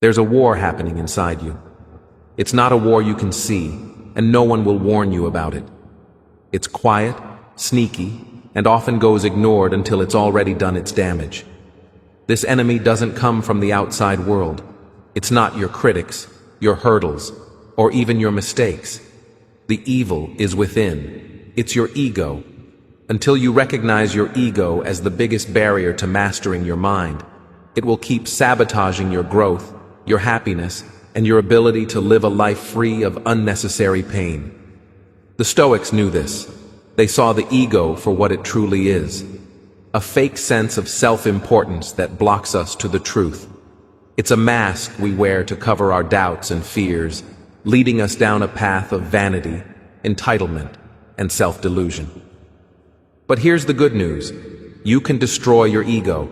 There's a war happening inside you. It's not a war you can see, and no one will warn you about it. It's quiet, sneaky, and often goes ignored until it's already done its damage. This enemy doesn't come from the outside world. It's not your critics, your hurdles, or even your mistakes. The evil is within. It's your ego. Until you recognize your ego as the biggest barrier to mastering your mind, it will keep sabotaging your growth, your happiness, and your ability to live a life free of unnecessary pain. The Stoics knew this. They saw the ego for what it truly is, a fake sense of self-importance that blocks us to the truth. It's a mask we wear to cover our doubts and fears, leading us down a path of vanity, entitlement, and self-delusion. But here's the good news. You can destroy your ego.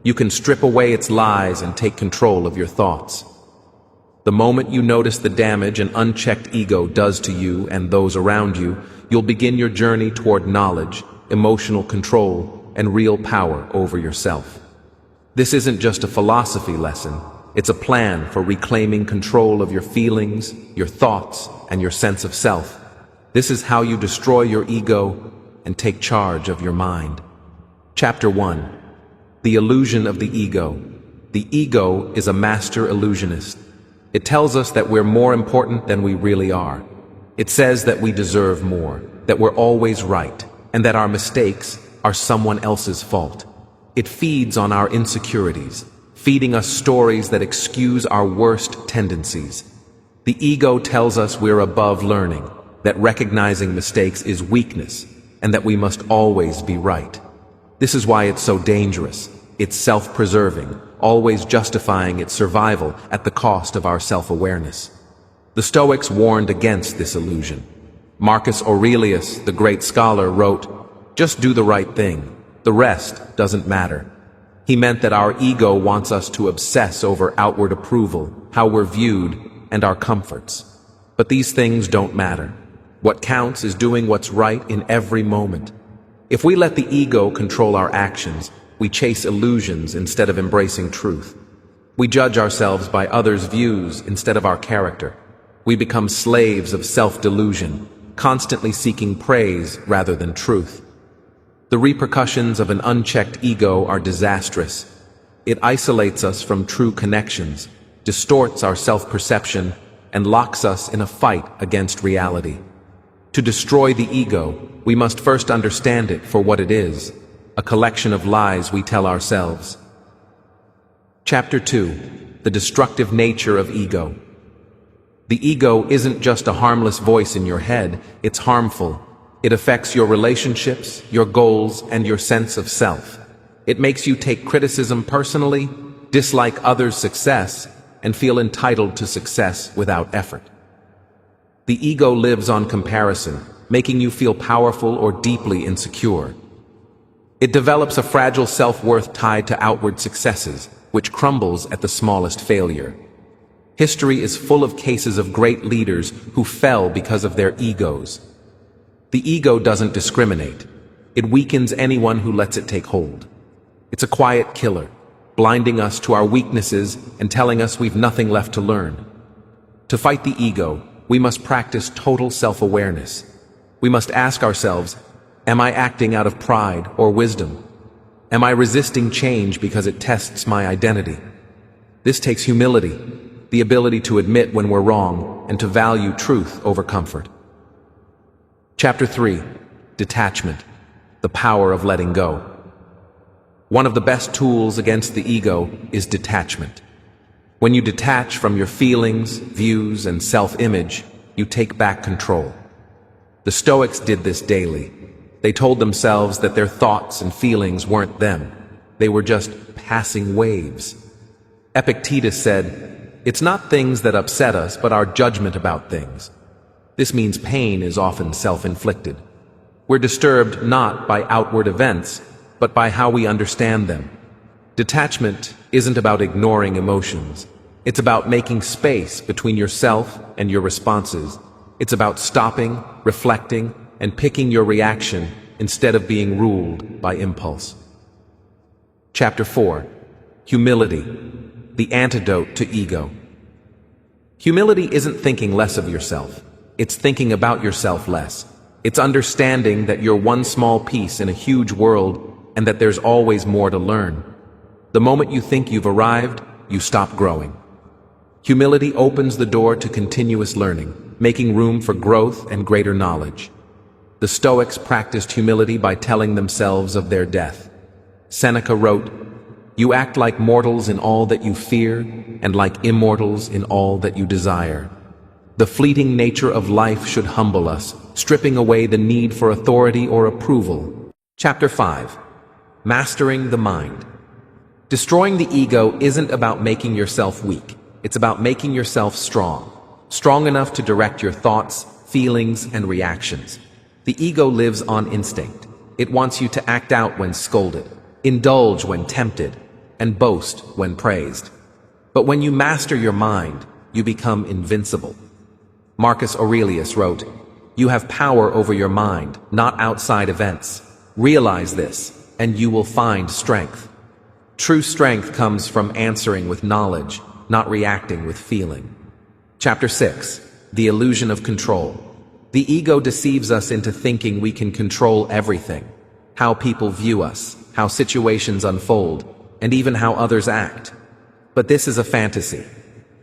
You can strip away its lies and take control of your thoughts. The moment you notice the damage an unchecked ego does to you and those around you, you'll begin your journey toward knowledge, emotional control, and real power over yourself. This isn't just a philosophy lesson, it's a plan for reclaiming control of your feelings, your thoughts, and your sense of self. This is how you destroy your ego and take charge of your mind. Chapter 1. The Illusion of the Ego. The ego is a master illusionist. It tells us that we're more important than we really are. It says that we deserve more, that we're always right, and that our mistakes are someone else's fault. It feeds on our insecurities, feeding us stories that excuse our worst tendencies. The ego tells us we're above learning, that recognizing mistakes is weakness, and that we must always be right. This is why it's so dangerous. It's self-preserving, always justifying its survival at the cost of our self-awareness. The Stoics warned against this illusion. Marcus Aurelius, the great scholar, wrote, "Just do the right thing. The rest doesn't matter." He meant that our ego wants us to obsess over outward approval, how we're viewed, and our comforts. But these things don't matter. What counts is doing what's right in every moment. If we let the ego control our actions, we chase illusions instead of embracing truth. We judge ourselves by others' views instead of our character. We become slaves of self-delusion, constantly seeking praise rather than truth. The repercussions of an unchecked ego are disastrous. It isolates us from true connections, distorts our self-perception, and locks us in a fight against reality. To destroy the ego, we must first understand it for what it is, a collection of lies we tell ourselves. Chapter 2. The Destructive Nature of Ego. The ego isn't just a harmless voice in your head, it's harmful. It affects your relationships, your goals, and your sense of self. It makes you take criticism personally, dislike others' success, and feel entitled to success without effort. The ego lives on comparison, making you feel powerful or deeply insecure. It develops a fragile self-worth tied to outward successes, which crumbles at the smallest failure. History is full of cases of great leaders who fell because of their egos. The ego doesn't discriminate. It weakens anyone who lets it take hold. It's a quiet killer, blinding us to our weaknesses and telling us we've nothing left to learn. To fight the ego, we must practice total self-awareness. We must ask ourselves, am I acting out of pride or wisdom? Am I resisting change because it tests my identity? This takes humility, the ability to admit when we're wrong and to value truth over comfort. Chapter 3. Detachment. The power of letting go. One of the best tools against the ego is detachment. When you detach from your feelings, views, and self-image, you take back control. The Stoics did this daily. They told themselves that their thoughts and feelings weren't them. They were just passing waves. Epictetus said, "It's not things that upset us, but our judgment about things." This means pain is often self-inflicted. We're disturbed not by outward events, but by how we understand them. Detachment isn't about ignoring emotions. It's about making space between yourself and your responses. It's about stopping, reflecting, and picking your reaction instead of being ruled by impulse. Chapter 4. Humility. the antidote to ego. Humility isn't thinking less of yourself. It's thinking about yourself less. It's understanding that you're one small piece in a huge world and that there's always more to learn. The moment you think you've arrived, you stop growing. Humility opens the door to continuous learning, making room for growth and greater knowledge. The Stoics practiced humility by telling themselves of their death. Seneca wrote, "You act like mortals in all that you fear, and like immortals in all that you desire." The fleeting nature of life should humble us, stripping away the need for authority or approval. Chapter 5. Mastering the mind. Destroying the ego isn't about making yourself weak. It's about making yourself strong. Strong enough to direct your thoughts, feelings, and reactions. The ego lives on instinct. It wants you to act out when scolded, indulge when tempted, and boast when praised. But when you master your mind, you become invincible. Marcus Aurelius wrote, "You have power over your mind, not outside events. Realize this, and you will find strength." True strength comes from answering with knowledge, not reacting with feeling. Chapter 6. The illusion of control. The ego deceives us into thinking we can control everything. How people view us, how situations unfold, and even how others act. But this is a fantasy.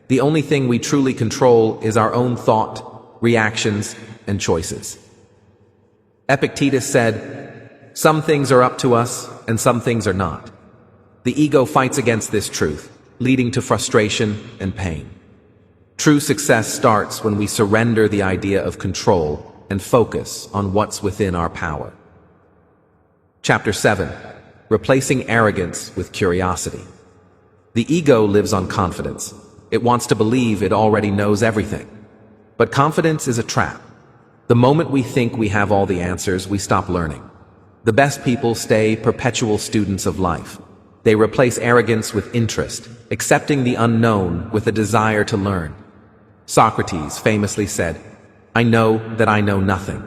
The only thing we truly control is our own thought, reactions, and choices. Epictetus said, "Some things are up to us, and some things are not." The ego fights against this truth, leading to frustration and pain. True success starts when we surrender the idea of control and focus on what's within our power. Chapter 7. Replacing arrogance with curiosity. The ego lives on confidence. It wants to believe it already knows everything. But confidence is a trap. The moment we think we have all the answers, we stop learning. The best people stay perpetual students of life. They replace arrogance with interest, accepting the unknown with a desire to learn. Socrates famously said, "I know that I know nothing."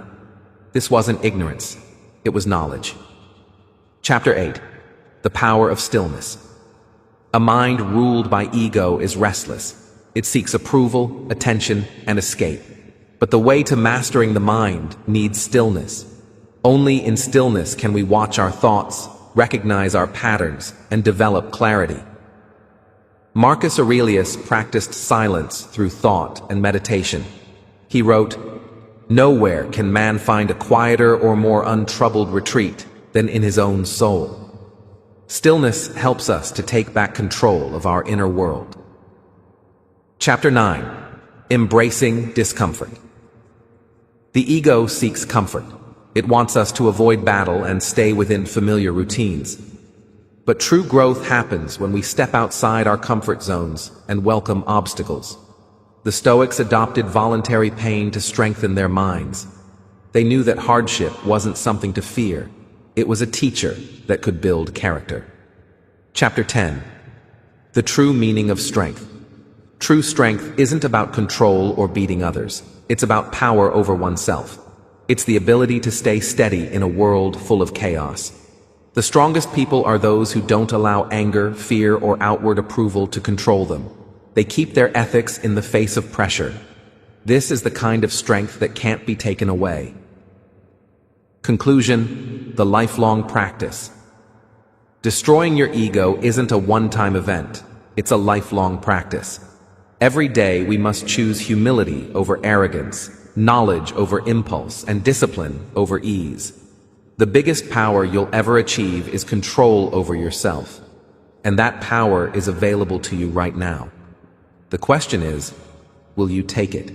This wasn't ignorance, it was knowledge. Chapter 8. The power of stillness. A mind ruled by ego is restless. It seeks approval, attention, and escape. But the way to mastering the mind needs stillness. Only in stillness can we watch our thoughts, recognize our patterns, and develop clarity. Marcus Aurelius practiced silence through thought and meditation. He wrote, "Nowhere can man find a quieter or more untroubled retreat than in his own soul." Stillness helps us to take back control of our inner world. Chapter 9. Embracing discomfort. The ego seeks comfort. It wants us to avoid battle and stay within familiar routines. But true growth happens when we step outside our comfort zones and welcome obstacles. The Stoics adopted voluntary pain to strengthen their minds. They knew that hardship wasn't something to fear. It was a teacher that could build character. Chapter 10. The true meaning of strength. True strength isn't about control or beating others. It's about power over oneself. It's the ability to stay steady in a world full of chaos. The strongest people are those who don't allow anger, fear, or outward approval to control them. They keep their ethics in the face of pressure. This is the kind of strength that can't be taken away. Conclusion: the lifelong practice. Destroying your ego isn't a one-time event. It's a lifelong practice. Every day we must choose humility over arrogance, knowledge over impulse, and discipline over ease. The biggest power you'll ever achieve is control over yourself. And that power is available to you right now. The question is, will you take it?